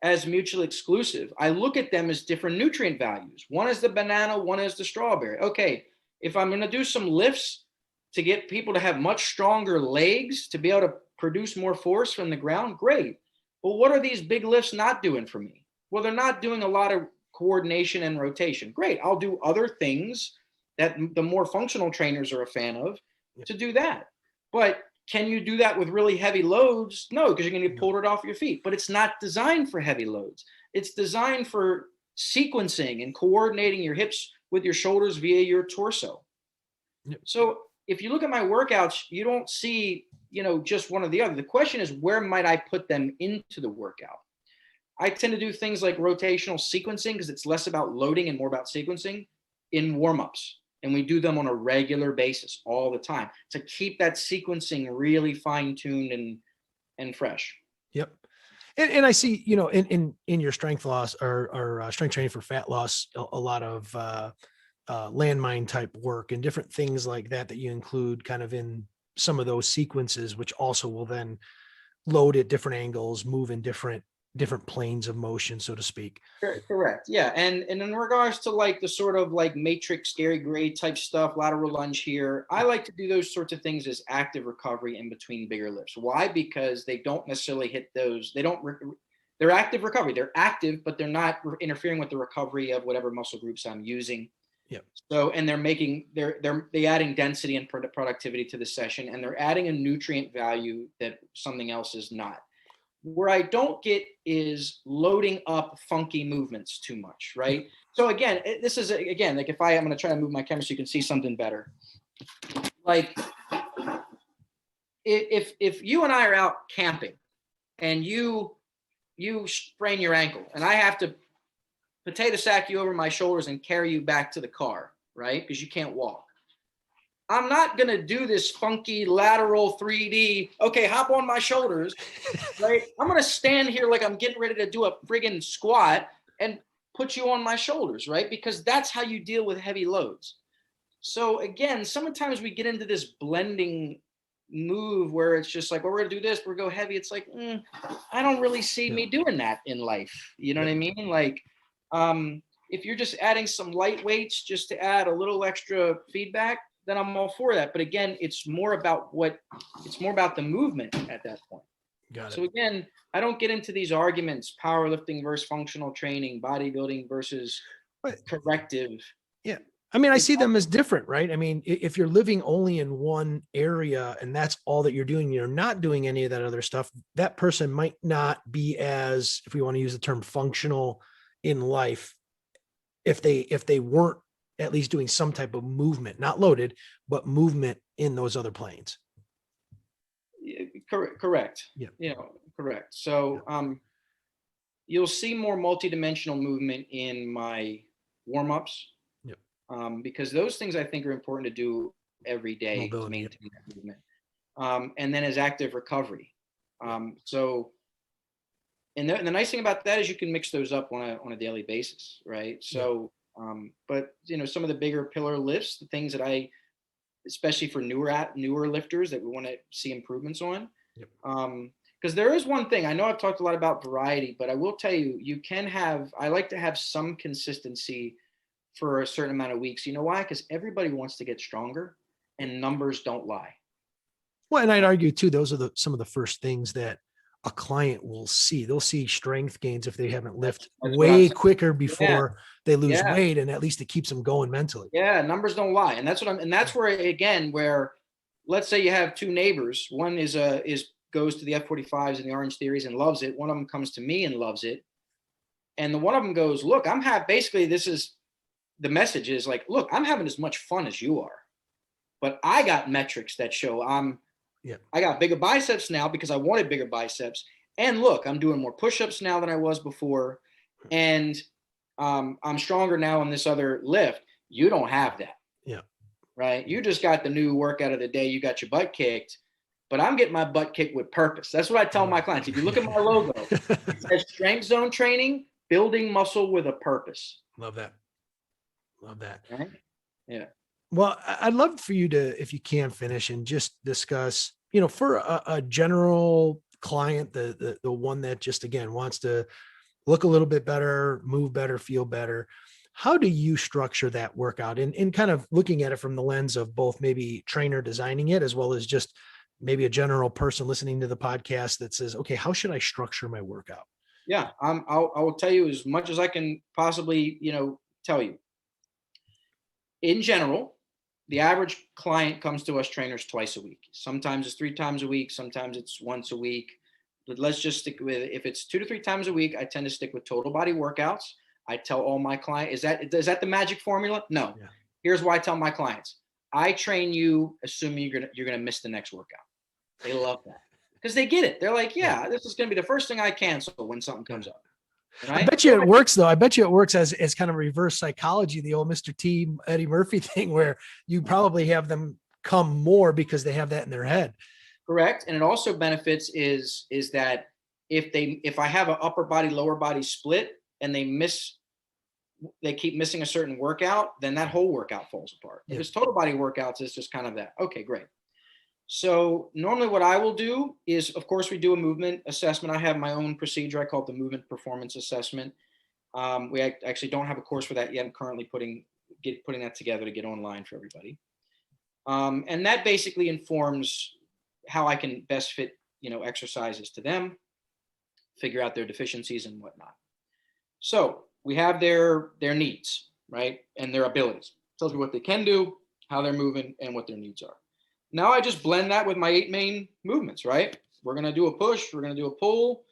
as mutually exclusive. I look at them as different nutrient values. One is the banana, one is the strawberry. Okay, if I'm going to do some lifts to get people to have much stronger legs to be able to produce more force from the ground, great. But what are these big lifts not doing for me? Well, they're not doing a lot of coordination and rotation. Great, I'll do other things that the more functional trainers are a fan of to do that. But can you do that with really heavy loads? No, because you're going to get pulled right off your feet. But it's not designed for heavy loads. It's designed for sequencing and coordinating your hips with your shoulders via your torso. Yep. So if you look at my workouts, you don't see, just one or the other. The question is, where might I put them into the workout? I tend to do things like rotational sequencing because it's less about loading and more about sequencing in warm-ups. And we do them on a regular basis all the time to keep that sequencing really fine-tuned and fresh. Yep. And I see, in your strength loss or strength training for fat loss, a lot of landmine type work and different things like that you include kind of in some of those sequences, which also will then load at different angles, move in different planes of motion, so to speak. Correct. Yeah. And in regards to the sort of matrix, Gary Gray type stuff, lateral lunge here, I like to do those sorts of things as active recovery in between bigger lifts. Why? Because they don't necessarily hit those. They're active recovery. They're active, but they're not interfering with the recovery of whatever muscle groups I'm using. Yep. So, and they're adding density and productivity to the session, and they're adding a nutrient value that something else is not. Where I don't get is loading up funky movements too much, right? So again, this is again, like if I'm going to try to move my camera so you can see something better. Like if you and I are out camping and you sprain your ankle and I have to potato sack you over my shoulders and carry you back to the car, right? Because you can't walk. I'm not going to do this funky lateral 3D, okay, hop on my shoulders, right? I'm going to stand here like I'm getting ready to do a friggin' squat and put you on my shoulders, right? Because that's how you deal with heavy loads. So again, sometimes we get into this blending move where it's just like, well, we're going to do this, we're going to go heavy. It's like, I don't really see me doing that in life. You know what I mean? Like, if you're just adding some light weights just to add a little extra feedback, then I'm all for that. But again, it's more about the movement at that point. Got it. So again, I don't get into these arguments, powerlifting versus functional training, bodybuilding versus corrective. Yeah. I mean, I see them as different, right? I mean, if you're living only in one area and that's all that you're doing, you're not doing any of that other stuff, that person might not be as, if we want to use the term, functional in life if they weren't at least doing some type of movement, not loaded, but movement in those other planes. Correct. Yeah. Correct. So you'll see more multidimensional movement in my warm-ups. Yep. Because those things I think are important to do every day Mobility, to maintain that movement. And then as active recovery. So and the nice thing about that is you can mix those up on a daily basis, right? So but some of the bigger pillar lifts, the things that I, especially for newer lifters that we want to see improvements on. Yep. Because there is one thing, I know I've talked a lot about variety, but I will tell you, I like to have some consistency for a certain amount of weeks. You know why? Because everybody wants to get stronger and numbers don't lie. Well, and I'd argue too, those are some of the first things that a client will see. They'll see strength gains if they haven't lifted way quicker before they lose weight, and at least it keeps them going mentally. Yeah, numbers don't lie, and that's where again, where let's say you have two neighbors, one goes to the F45s and the Orange Theories and loves it. One of them comes to me and loves it, and the one of them goes, "Look, I'm happy." Basically, this is the message is like, "Look, I'm having as much fun as you are, but I got metrics that show I got bigger biceps now because I wanted bigger biceps. And look, I'm doing more push-ups now than I was before. And I'm stronger now in this other lift. You don't have that. Yeah. Right. You just got the new workout of the day. You got your butt kicked, but I'm getting my butt kicked with purpose. That's what I tell my clients. If you look at my logo, it says strength zone training, building muscle with a purpose. Love that. Love that. Right? Yeah. Well, I'd love for you to, if you can, finish and just discuss, for a general client, the one that just, again, wants to look a little bit better, move better, feel better. How do you structure that workout? And kind of looking at it from the lens of both maybe trainer designing it, as well as just maybe a general person listening to the podcast that says, okay, how should I structure my workout? Yeah, I will tell you as much as I can possibly, tell you. In general, the average client comes to us trainers twice a week. Sometimes it's 3 times a week. Sometimes it's once a week. But let's just stick with it. If it's 2 to 3 times a week, I tend to stick with total body workouts. I tell all my clients, is that the magic formula? No. Yeah. Here's why I tell my clients. I train you assuming you're gonna miss the next workout. They love that because they get it. They're like, yeah, this is gonna be the first thing I cancel when something comes up. Right? I bet you it works though. I bet you it works as kind of reverse psychology, the old Mr. T, Eddie Murphy thing, where you probably have them come more because they have that in their head. Correct. And it also benefits is that if I have an upper body, lower body split and they keep missing a certain workout, then that whole workout falls apart. If it's total body workouts, it's just kind of that. Okay, great. So normally what I will do is, of course, we do a movement assessment. I have my own procedure. I call it the movement performance assessment. We actually don't have a course for that yet. I'm currently putting that together to get online for everybody. And that basically informs how I can best fit, exercises to them, figure out their deficiencies and whatnot. So we have their needs, right? And their abilities. It tells me what they can do, how they're moving, and what their needs are. Now I just blend that with my 8 main movements, right? We're going to do a push. We're going to do a pull.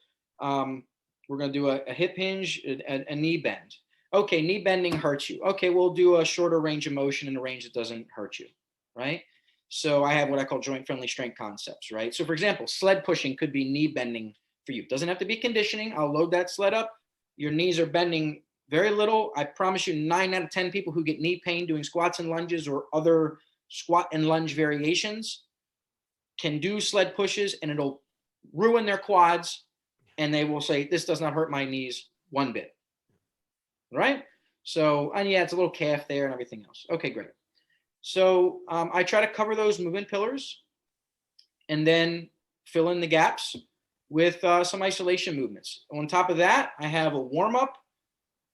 We're going to do a hip hinge, a knee bend. Okay, knee bending hurts you. Okay, we'll do a shorter range of motion in a range that doesn't hurt you, right? So I have what I call joint-friendly strength concepts, right? So for example, sled pushing could be knee bending for you. It doesn't have to be conditioning. I'll load that sled up. Your knees are bending very little. I promise you 9 out of 10 people who get knee pain doing squats and lunges or other squat and lunge variations can do sled pushes, and it'll ruin their quads, and they will say, this does not hurt my knees one bit, right? So, and yeah, it's a little calf there and everything else. Okay, great. So I try to cover those movement pillars and then fill in the gaps with some isolation movements. On top of that, I have a warm-up,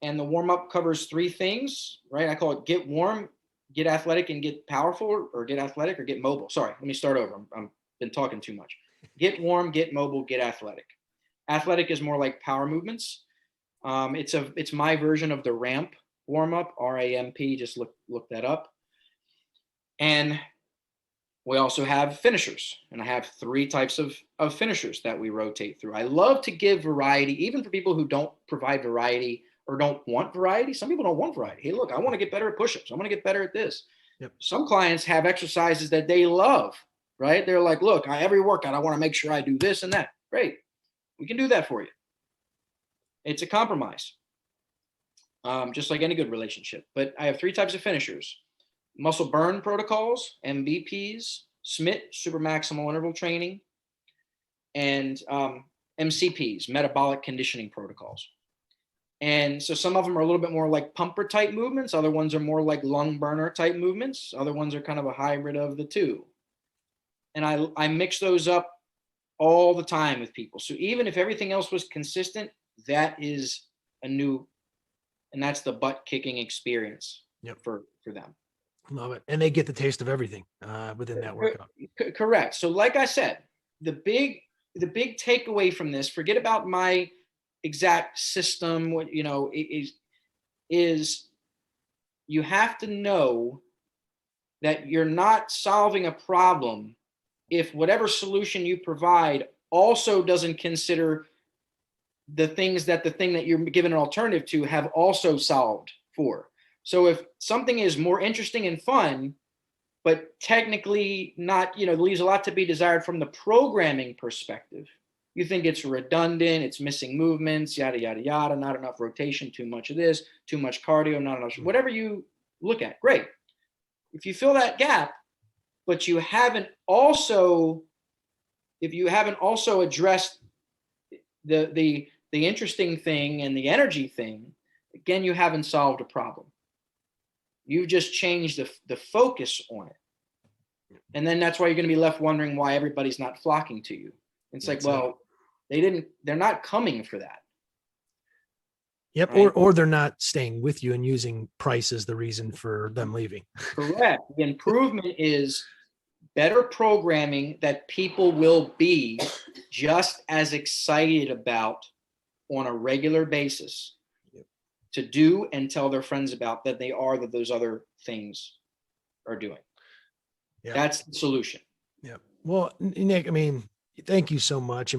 and the warm-up covers 3 things, right? I call it get warm, get athletic, and get powerful, or get athletic or get mobile. Sorry, let me start over. I've been talking too much. Get warm, get mobile, get athletic. Athletic is more like power movements. It's my version of the ramp warm-up, R-A-M-P, just look that up. And we also have finishers, and I have 3 types of finishers that we rotate through. I love to give variety, even for people who don't provide variety or don't want variety. Some people don't want variety. Hey, look, I want to get better at push-ups. I want to get better at this. Yep. Some clients have exercises that they love, right? They're like, look, every workout, I want to make sure I do this and that. Great. We can do that for you. It's a compromise, just like any good relationship. But I have 3 types of finishers: muscle burn protocols, MBPs, SMIT, super maximal interval training, and MCPs, metabolic conditioning protocols. And so some of them are a little bit more like pumper type movements. Other ones are more like lung burner type movements. Other ones are kind of a hybrid of the 2. And I mix those up all the time with people. So even if everything else was consistent, that is a new, and that's the butt kicking experience. Yep. for them. Love it. And they get the taste of everything within that workout. Correct. So like I said, the big takeaway from this, forget about my exact system, what is you have to know that you're not solving a problem if whatever solution you provide also doesn't consider the things that the thing that you're given an alternative to have also solved for. So if something is more interesting and fun, but technically not, leaves a lot to be desired from the programming perspective, you think it's redundant, it's missing movements, yada, yada, yada, not enough rotation, too much of this, too much cardio, not enough, whatever you look at, great. If you fill that gap, but you haven't also addressed the interesting thing and the energy thing, again, you haven't solved a problem. You've just changed the focus on it. And then that's why you're going to be left wondering why everybody's not flocking to you. It's like, well, they're not coming for that. Yep. Right? Or they're not staying with you and using price as the reason for them leaving. Correct. The improvement is better programming that people will be just as excited about on a regular basis to do and tell their friends about that those other things are doing. Yep. That's the solution. Yeah. Well, Nick, thank you so much.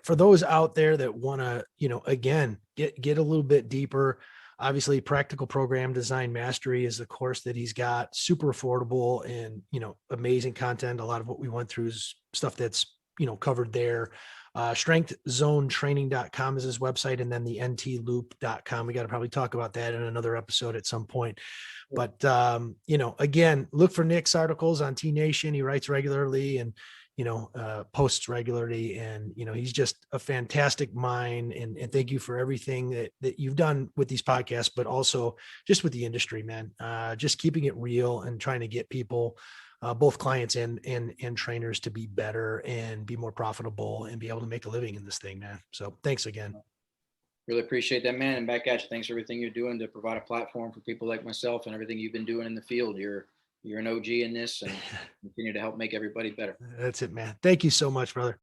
For those out there that want to, again, get a little bit deeper, obviously Practical Program Design Mastery is the course that he's got, super affordable and, amazing content. A lot of what we went through is stuff that's, covered there. strengthzonetraining.com is his website, and then the ntloop.com. We got to probably talk about that in another episode at some point. But, again, look for Nick's articles on T Nation. He writes regularly and, posts regularly, and, he's just a fantastic mind. And thank you for everything that you've done with these podcasts, but also just with the industry, man, just keeping it real and trying to get people, both clients and trainers, to be better and be more profitable and be able to make a living in this thing, man. So thanks again. Really appreciate that, man. And back at you. Thanks for everything you're doing to provide a platform for people like myself and everything you've been doing in the field. You're an OG in this, and continue to help make everybody better. That's it, man. Thank you so much, brother.